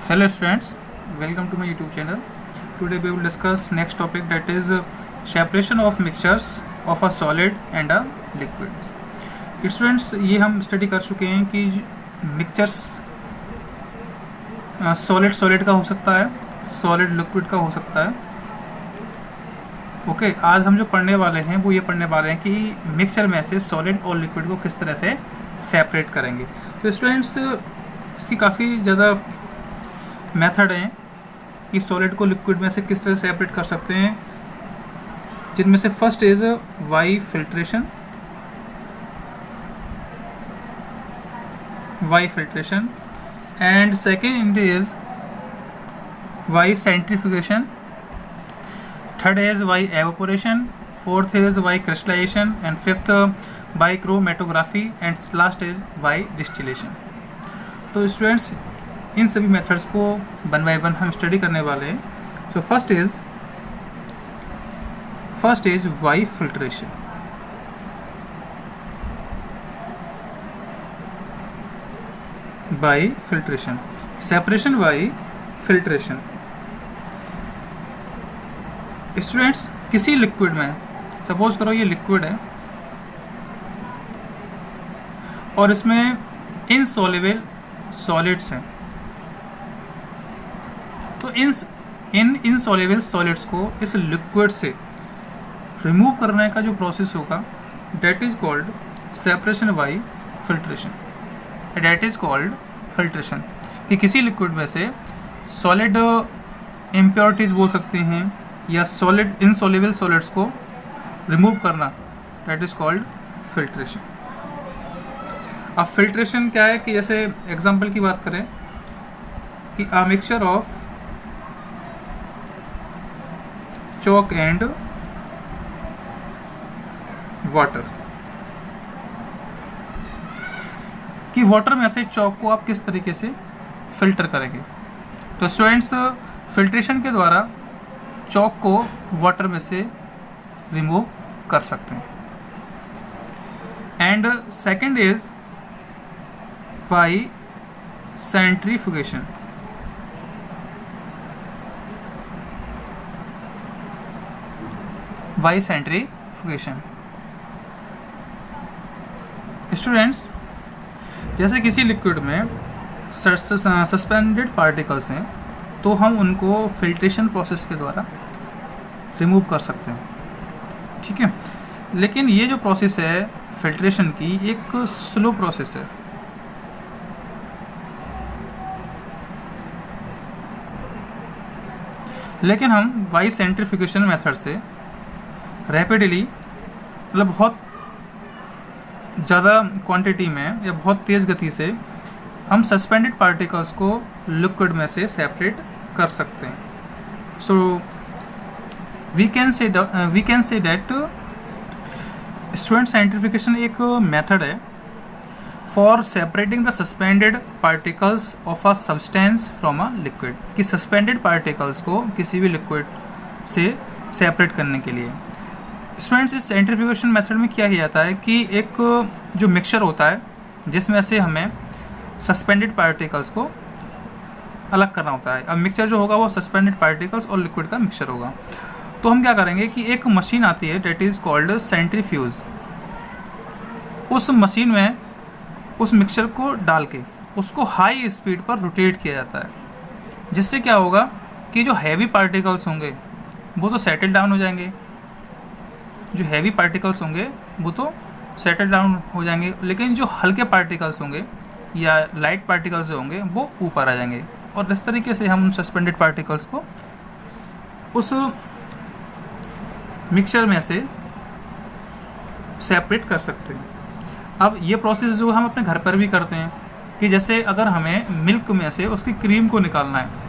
Hello students, welcome to my YouTube channel. Today we will discuss next topic, that is separation of mixtures of a solid and a liquid. Students, ये हम study कर चुके हैं कि mixtures solid का हो सकता है, सॉलिड लिक्विड का हो सकता है. ओके, आज हम जो पढ़ने वाले हैं वो ये पढ़ने वाले हैं कि मिक्सचर में से सॉलिड और लिक्विड को किस तरह से सेपरेट करेंगे. तो स्टूडेंट्स, इसकी काफ़ी ज़्यादा मेथड हैं कि सॉलिड को लिक्विड में से किस तरह से सेपरेट कर सकते हैं, जिनमें से first is by filtration and second is by centrifugation, third is by evaporation, fourth is by crystallization and fifth by chromatography and last is by distillation. तो स्टूडेंट्स, इन सभी मेथड्स को वन बाय वन हम study करने वाले हैं. So first is by filtration. By filtration, separation by filtration. Students, किसी liquid में, सपोज करो ये लिक्विड है और इसमें इनसॉल्युबल सॉलिड्स हैं, तो इन इनसॉल्युबल सॉलिड्स को इस लिक्विड से रिमूव करने का जो प्रोसेस होगा, that is called separation by filtration. That is called filtration. कि किसी लिक्विड में से सॉलिड इम्प्योरिटीज बोल सकते हैं या सॉलिड इनसॉल्युबल सॉलिड्स को रिमूव करना, डेट इज कॉल्ड फिल्ट्रेशन. अब फिल्ट्रेशन क्या है कि जैसे एग्जांपल की बात करें कि a mixture of chalk and water, कि वाटर में से चॉक को आप किस तरीके से फिल्टर करेंगे. तो स्टूडेंट्स, फिल्ट्रेशन के द्वारा चॉक को वाटर में से रिमूव कर सकते हैं. And second is by centrifugation. By centrifugation. Students, जैसे किसी लिक्विड में सस्पेंडेड पार्टिकल्स हैं तो हम उनको फिल्ट्रेशन प्रोसेस के द्वारा रिमूव कर सकते हैं. ठीक है, लेकिन ये जो प्रोसेस है फिल्ट्रेशन की, एक स्लो प्रोसेस है. लेकिन हम बाई सेंट्रीफ्यूगेशन मेथड से रैपिडली, मतलब बहुत ज़्यादा क्वांटिटी में या बहुत तेज़ गति से हम सस्पेंडेड पार्टिकल्स को लिक्विड में से सेपरेट कर सकते हैं. So we can say that student, centrifugation एक मेथड है for separating the suspended particles of a substance from a liquid. कि सस्पेंडेड पार्टिकल्स को किसी भी लिक्विड से सेपरेट करने के लिए. स्टूडेंट्स, इस सेंट्रीफ्यूगेशन मेथड में क्या किया जाता है कि एक जो मिक्सचर होता है जिसमें से हमें सस्पेंडेड पार्टिकल्स को अलग करना होता है. अब मिक्सचर जो होगा वो सस्पेंडेड पार्टिकल्स और लिक्विड का मिक्सचर होगा. तो हम क्या करेंगे कि एक मशीन आती है, डेट इज़ कॉल्ड सेंट्रीफ्यूज. उस मशीन में उस मिक्सचर को डाल के उसको हाई स्पीड पर रोटेट किया जाता है, जिससे क्या होगा कि जो हैवी पार्टिकल्स होंगे वो तो सेटल डाउन हो जाएंगे, लेकिन जो हल्के पार्टिकल्स होंगे या लाइट पार्टिकल्स जो होंगे वो ऊपर आ जाएंगे. और इस तरीके से हम सस्पेंडेड पार्टिकल्स को उस मिक्सचर में से सेपरेट कर सकते हैं. अब ये प्रोसेस जो हम अपने घर पर भी करते हैं कि जैसे अगर हमें मिल्क में से उसकी क्रीम को निकालना है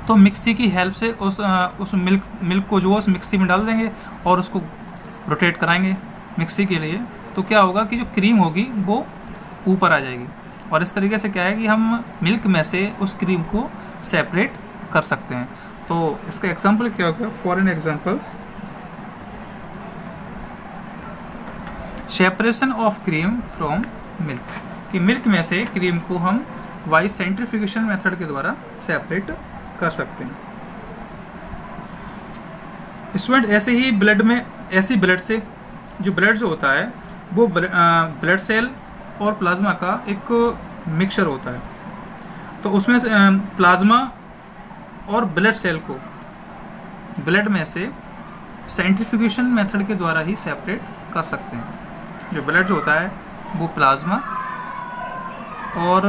तो मिक्सी की हेल्प से उस मिल्क को जो उस मिक्सी में डाल देंगे और उसको रोटेट कराएंगे मिक्सी के लिए. तो क्या होगा कि जो क्रीम होगी वो ऊपर आ जाएगी. और इस तरीके से क्या है कि हम मिल्क में से उस क्रीम को सेपरेट कर सकते हैं. तो इसका एग्जांपल क्या होगा? For an examples, separation of cream from milk, कि मिल्क में से क्रीम को हम बाई सेंट्रीफ्यूगेशन मेथड के द्वारा सेपरेट कर सकते हैं। स्टूडेंट ऐसे ही ब्लड में, ऐसी ब्लड से जो ब्लड जो होता है वो ब्लड सेल और प्लाज्मा का एक मिक्सचर होता है। तो उसमें से प्लाज्मा और ब्लड सेल को ब्लड में से सेंट्रीफ्यूगेशन मेथड के द्वारा ही सेपरेट कर सकते हैं। जो ब्लड जो होता है वो प्लाज्मा और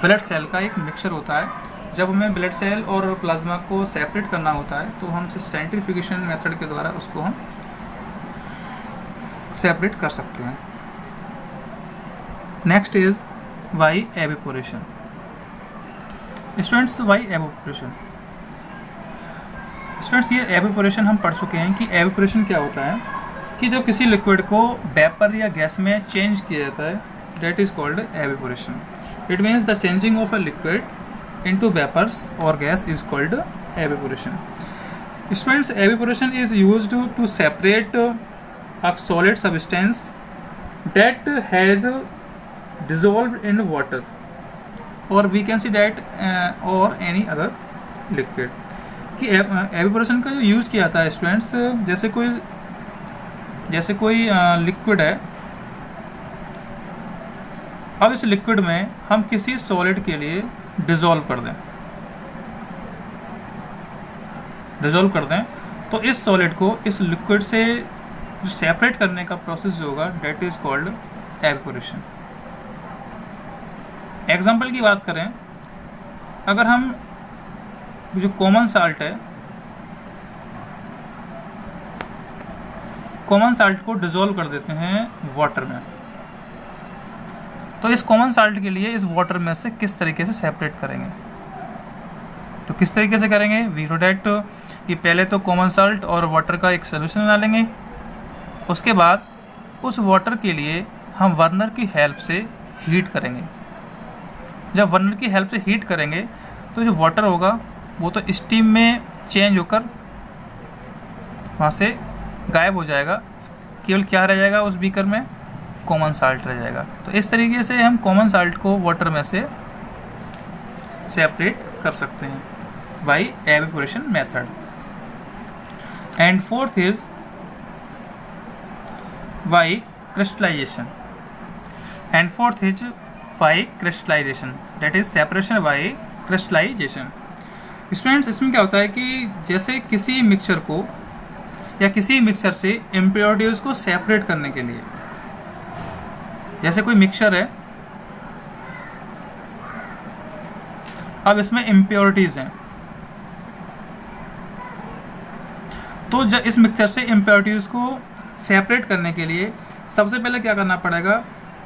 ब्लड सेल का एक मिक्सचर होता है। जब हमें ब्लड सेल और प्लाज्मा को सेपरेट करना होता है तो हम सेंट्रीफ्यूगेशन मेथड के द्वारा उसको हम सेपरेट कर सकते हैं। Next is by evaporation. Students by evaporation, students ये एवेपोरेशन हम पढ़ चुके हैं कि एवेपोरेशन क्या होता है कि जब किसी लिक्विड को वेपर या गैस में चेंज किया जाता है, that is called evaporation. It means the changing of a liquid into vapours और gas is called evaporation. Students evaporation is used to separate a solid substance that has dissolved in water or we can see that or any other liquid। कि evaporation का जो use किया जाता है students, जैसे कोई liquid है। अब इस लिक्विड में हम किसी सॉलिड के लिए डिज़ोल्व कर दें तो इस सॉलिड को इस लिक्विड से जो सेपरेट करने का प्रोसेस जो होगा that is called evaporation. Example की बात करें, अगर हम जो कॉमन साल्ट है, कॉमन साल्ट को डिज़ोल्व कर देते हैं वाटर में, तो इस कॉमन साल्ट के लिए इस वाटर में से किस तरीके से सेपरेट करेंगे? तो किस तरीके से करेंगे? वी नो डैट कि पहले तो कॉमन साल्ट और वाटर का एक सोल्यूशन बना लेंगे। उसके बाद उस वाटर के लिए हम बर्नर की हेल्प से हीट करेंगे। जब बर्नर की हेल्प से हीट करेंगे तो जो वाटर होगा वो तो स्टीम में चेंज होकर वहाँ से गायब हो जाएगा, केवल क्या रह जाएगा उस बीकर में? कॉमन साल्ट रह जाएगा। तो इस तरीके से हम कॉमन साल्ट को वाटर में से सेपरेट कर सकते हैं by evaporation method. And fourth is by crystallization. And fourth is by crystallization, that is separation by crystallization. Students इसमें क्या होता है कि जैसे किसी मिक्सचर को या किसी मिक्सचर से इम्प्योरिटीज को सेपरेट करने के लिए, जैसे कोई मिक्सचर है, अब इसमें इम्प्योरिटीज हैं, तो जब इस मिक्सचर से इम्प्योरिटीज को सेपरेट करने के लिए सबसे पहले क्या करना पड़ेगा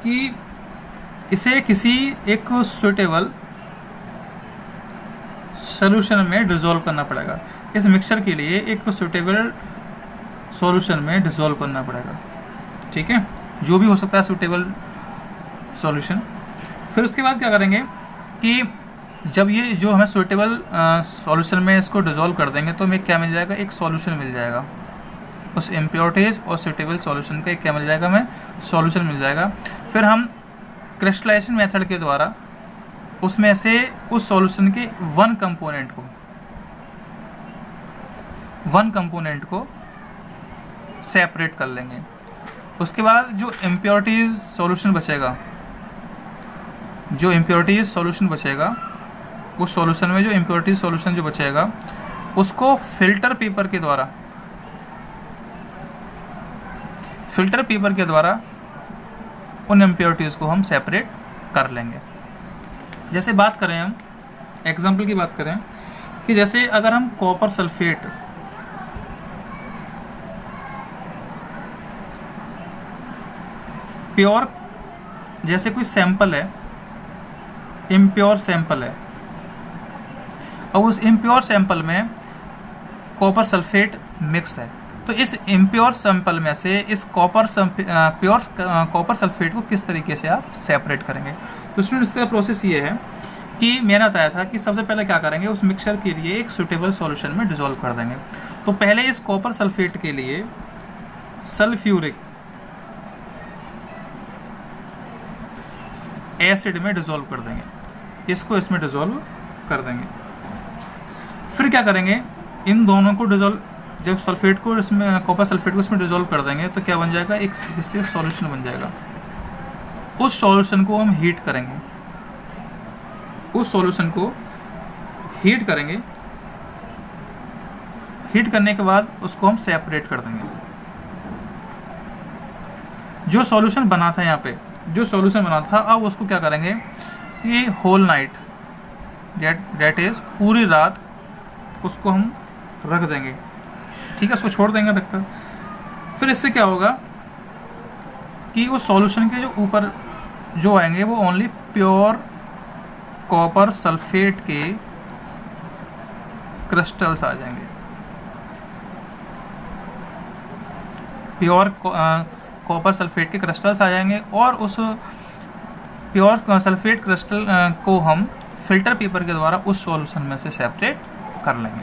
कि इसे किसी एक सुटेबल सॉल्यूशन में डिसॉल्व करना पड़ेगा। इस मिक्सचर के लिए एक सुटेबल सॉल्यूशन में डिसॉल्व करना पड़ेगा, ठीक है, जो भी हो सकता है सुटेबल सॉल्यूशन। फिर उसके बाद क्या करेंगे कि जब ये जो हमें सुटेबल सॉल्यूशन में इसको डिसॉल्व कर देंगे तो हमें क्या मिल जाएगा? एक सॉल्यूशन मिल जाएगा। उस इम्प्योरिटीज और सुटेबल सॉल्यूशन का एक क्या मिल जाएगा? हमें सॉल्यूशन मिल जाएगा। फिर हम क्रिस्टलाइजेशन मेथड के द्वारा उसमें से उस सॉल्यूशन के वन कंपोनेंट को सेपरेट कर लेंगे। उसके बाद जो इम्प्योरिटीज सॉल्यूशन बचेगा, उस सॉल्यूशन में जो इम्प्योरिटीज सॉल्यूशन जो बचेगा उसको फिल्टर पेपर के द्वारा उन इम्प्योरिटीज को हम सेपरेट कर लेंगे। जैसे बात करें, हम एग्जाम्पल की बात करें कि जैसे अगर हम कॉपर सल्फेट प्योर, जैसे कोई सैंपल है, इम्प्योर सैंपल है, और उस इम्प्योर सैंपल में कॉपर सल्फेट मिक्स है, तो इस इम्प्योर सैंपल में से इस प्योर कॉपर सल्फेट को किस तरीके से आप सेपरेट करेंगे? तो स्टूडेंट इसका प्रोसेस ये है कि मैंने बताया था कि सबसे पहले क्या करेंगे, उस मिक्सचर के लिए एक सुटेबल सॉल्यूशन में डिसॉल्व कर देंगे। तो पहले इस कॉपर सल्फेट के लिए सल्फ्यूरिक एसिड में डिसॉल्व कर देंगे। इसको इसमें डिज़ोल्व कर देंगे। फिर क्या करेंगे, इन दोनों को डिज़ोल्व, जब सल्फेट को इसमें, कॉपर सल्फेट को इसमें डिज़ोल्व कर देंगे तो क्या बन जाएगा, एक इससे सॉल्यूशन बन जाएगा। उस सॉल्यूशन को हम हीट करेंगे, उस सॉल्यूशन को हीट करेंगे। हीट करने के बाद उसको हम सेपरेट कर देंगे। जो सॉल्यूशन बना था यहाँ पे, जो सॉल्यूशन बना था, अब उसको क्या करेंगे, ये होल नाइट, डेट इज पूरी रात उसको हम रख देंगे। ठीक है, उसको छोड़ देंगे रखकर। फिर इससे क्या होगा कि वो सॉल्यूशन के जो ऊपर जो आएंगे वो ओनली प्योर कॉपर सल्फेट के क्रिस्टल्स आ जाएंगे। प्योर कॉपर सल्फेट के क्रिस्टल्स आ जाएंगे और उस प्योर सल्फेट क्रिस्टल को हम फिल्टर पेपर के द्वारा उस सॉल्यूशन में से सेपरेट कर लेंगे।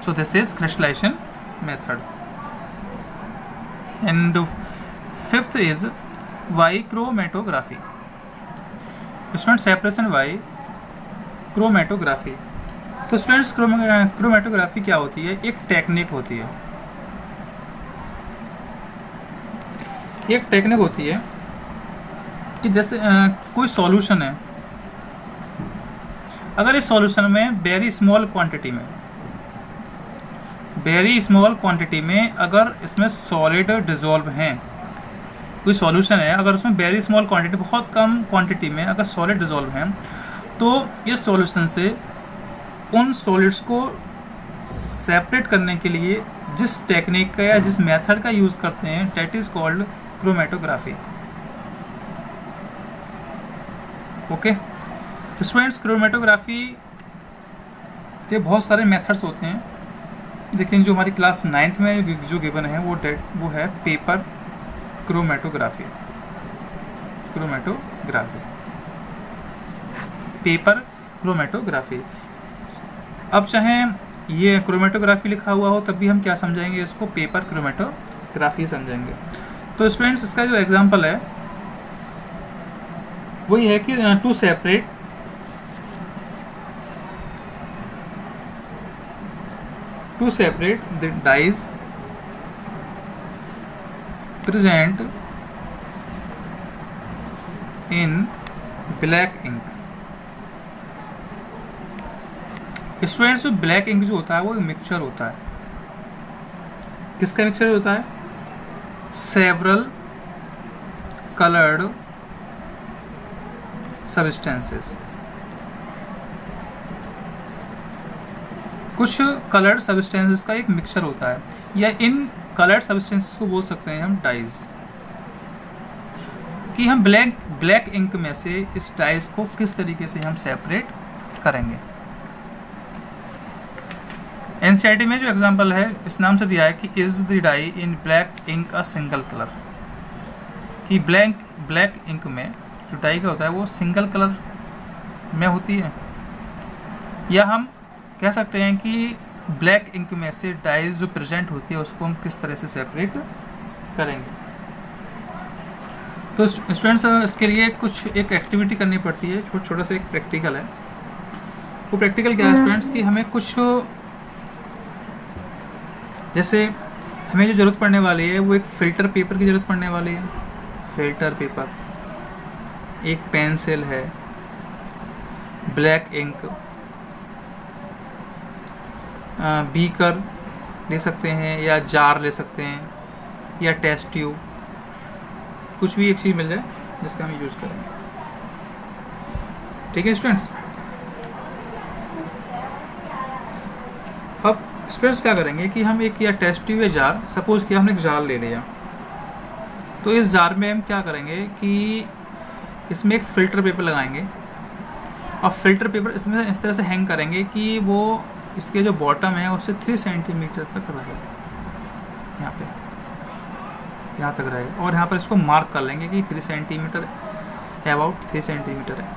So this is crystallization method. And fifth is by chromatography. Student, separation by chromatography. तो स्टूडेंट्स, क्रोमेटोग्राफी क्या होती है, एक टेक्निक होती है, एक टेक्निक होती है कि जैसे कोई सॉल्यूशन है, अगर इस सॉल्यूशन में वेरी स्मॉल क्वांटिटी में अगर इसमें सॉलिड डिसॉल्व हैं, कोई सॉल्यूशन है अगर उसमें वेरी स्मॉल क्वांटिटी, बहुत कम क्वांटिटी में अगर सॉलिड डिसॉल्व हैं, तो इस सॉल्यूशन से उन सॉलिड्स को सेपरेट करने के लिए जिस टेक्निक का या जिस मेथड का यूज़ करते हैं, that is called chromatography. Okay students, chromatography के बहुत सारे मेथड्स होते हैं, लेकिन जो हमारी क्लास 9th में जो गिवन है वो है पेपर क्रोमेटोग्राफी। Paper chromatography. अब चाहे ये क्रोमेटोग्राफी लिखा हुआ हो तब भी हम क्या समझेंगे, इसको पेपर क्रोमेटोग्राफी समझेंगे। तो स्टूडेंट्स, इसका जो एग्जांपल है वही है कि to separate the dyes present in black ink। स्टूडेंट्स, ब्लैक इंक जो होता है वो एक मिक्सचर होता है। किसका मिक्सचर होता है, सेवरल कलर्ड सब्सटेंसेस। कुछ कलर्ड सब्सटेंसेस का एक मिक्सचर होता है, या इन कलर्ड सब्सटेंसेस को बोल सकते हैं हम डाइज। कि हम ब्लैक इंक में से इस डाइज को किस तरीके से हम सेपरेट करेंगे। एनसीईआरटी में जो एग्जांपल है इस नाम से दिया है कि is the dye in black ink a single colour. कि ब्लैक इंक में जो डाई का होता है वो सिंगल कलर में होती है, या हम कह सकते हैं कि ब्लैक इंक में से डाइज जो प्रेजेंट होती है उसको हम किस तरह से सेपरेट करेंगे। तो स्टूडेंट्स, इसके लिए कुछ एक एक्टिविटी करनी पड़ती है, छोटा सा एक प्रैक्टिकल है। वो प्रैक्टिकल क्या है स्टूडेंट्स, कि हमें कुछ, जैसे हमें जो ज़रूरत पड़ने वाली है वो एक फ़िल्टर पेपर की ज़रूरत पड़ने वाली है। फ़िल्टर पेपर, एक पेंसिल है, ब्लैक इंक, बीकर ले सकते हैं या जार ले सकते हैं, या टेस्ट ट्यूब, कुछ भी एक चीज़ मिल जाए जिसका हम यूज़ करेंगे। ठीक है स्टूडेंट्स। अब स्टूडेंट्स क्या करेंगे कि हम एक या टेस्ट ट्यूब या जार, सपोज कि हमने एक जार ले लिया, तो इस जार में हम क्या करेंगे कि इसमें एक फ़िल्टर पेपर लगाएंगे, और फिल्टर पेपर इसमें इस तरह से हैंग करेंगे कि वो इसके जो बॉटम है उससे 3 सेंटीमीटर तक रहेगा, यहाँ तक रहेगा, और यहाँ पर इसको मार्क कर लेंगे कि 3 सेंटीमीटर, अबाउट 3 सेंटीमीटर है।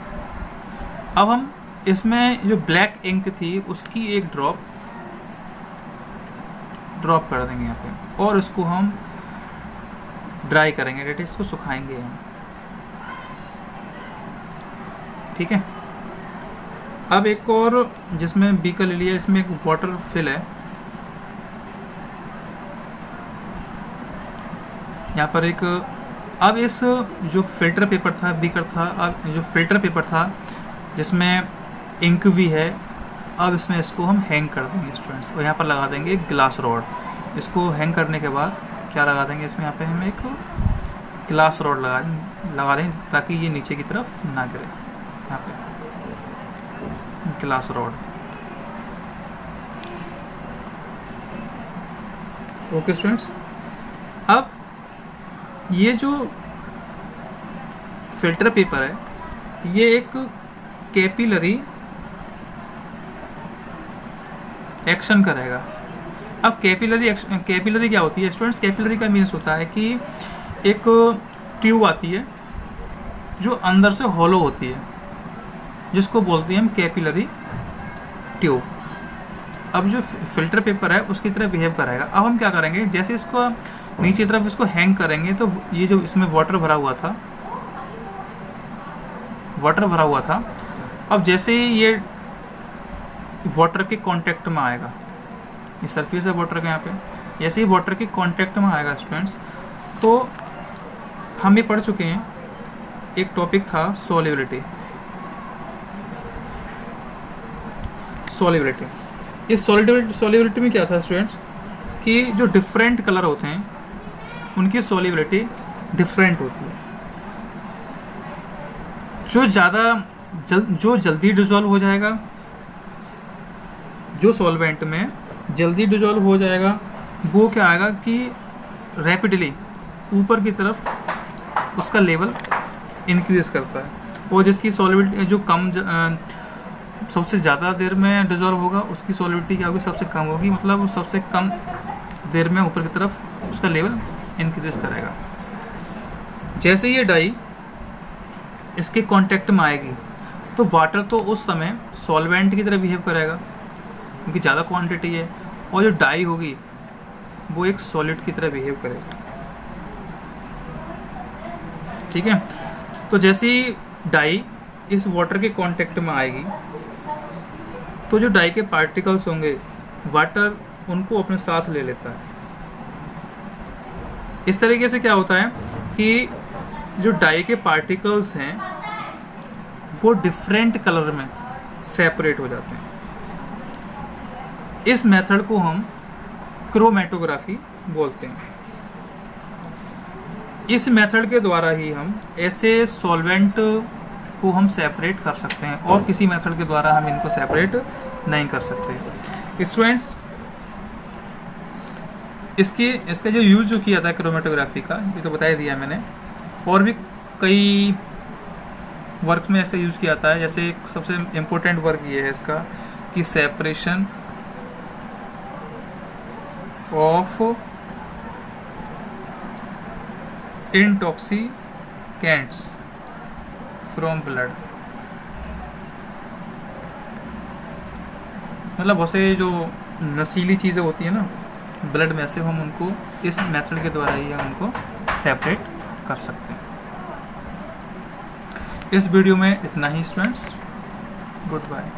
अब हम इसमें जो ब्लैक इंक थी उसकी एक ड्रॉप कर देंगे यहाँ पे, और इसको हम ड्राई करेंगे, डेट इसको सुखाएंगे हम। ठीक है, अब एक और जिसमें बीकर ले लिया, इसमें एक वाटर फिल है। यहाँ पर एक, अब इस जो फिल्टर पेपर था, बीकर था, अब जो फिल्टर पेपर था जिसमें इंक भी है, अब इसमें इसको हम हैंग कर देंगे स्टूडेंट्स, और यहाँ पर लगा देंगे एक ग्लास रॉड। इसको हैंग करने के बाद क्या लगा देंगे इसमें, यहाँ पे हम एक ग्लास रॉड लगा देंगे ताकि ये नीचे की तरफ ना गिरे। यहाँ पे ग्लास रॉड। ओके स्टूडेंट्स, अब ये जो फिल्टर पेपर है ये एक कैपिलरी एक्शन करेगा। अब कैपिलरी क्या होती है स्टूडेंट्स? कैपिलरी का मीन्स होता है कि एक ट्यूब आती है जो अंदर से हॉलो होती है, जिसको बोलते हैं हम कैपिलरी ट्यूब। अब जो फिल्टर पेपर है उसकी तरह बिहेव करेगा। अब हम क्या करेंगे, जैसे इसको नीचे तरफ इसको हैंग करेंगे तो ये जो इसमें वाटर भरा हुआ था, अब जैसे ही ये वाटर के कांटेक्ट में आएगा, ये सरफेस है वाटर का, यहाँ पे जैसे ही वाटर के कांटेक्ट में आएगा स्टूडेंट्स, तो हम ये पढ़ चुके हैं, एक टॉपिक था सॉल्युबिलिटी। इस सॉल्युबिलिटी में क्या था स्टूडेंट्स कि जो डिफरेंट कलर होते हैं उनकी सॉल्युबिलिटी डिफरेंट होती है। जो जल्दी डिजॉल्व हो जाएगा, जो सॉल्वेंट में जल्दी डिजॉल्व हो जाएगा, वो क्या आएगा कि रैपिडली ऊपर की तरफ उसका लेवल इंक्रीज करता है, और जिसकी सॉल्युबिलिटी जो कम सबसे ज़्यादा देर में डिजॉल्व होगा उसकी सॉल्युबिलिटी क्या होगी, सबसे कम होगी, मतलब वो सबसे कम देर में ऊपर की तरफ उसका लेवल इंक्रीज करेगा। जैसे ये डाई इसके कांटेक्ट में आएगी तो वाटर तो उस समय सॉल्वेंट की तरह बिहेव करेगा क्योंकि ज़्यादा क्वांटिटी है, और जो डाई होगी वो एक सॉलिड की तरह बिहेव करेगा। ठीक है, तो जैसे ही डाई इस वाटर के कांटेक्ट में आएगी तो जो डाई के पार्टिकल्स होंगे वाटर उनको अपने साथ ले लेता है। इस तरीके से क्या होता है कि जो डाई के पार्टिकल्स हैं वो डिफरेंट कलर में सेपरेट हो जाते हैं। इस मेथड को हम क्रोमेटोग्राफी बोलते हैं। इस मेथड के द्वारा ही हम ऐसे सॉल्वेंट को हम सेपरेट कर सकते हैं, और किसी मेथड के द्वारा हम इनको सेपरेट नहीं कर सकते। स्टूडेंट्स, इसका जो यूज़ जो किया था क्रोमेटोग्राफी का, ये तो बता ही दिया मैंने, और भी कई वर्क में इसका यूज़ किया था। जैसे एक सबसे इम्पोर्टेंट वर्क ये है इसका कि separation of intoxicants from blood. मतलब बहुत से जो नशीली चीज़ें होती है ना ब्लड में से, हम उनको इस मेथड के द्वारा ही हम उनको सेपरेट कर सकते हैं। इस वीडियो में इतना ही स्टूडेंट्स, गुड बाय।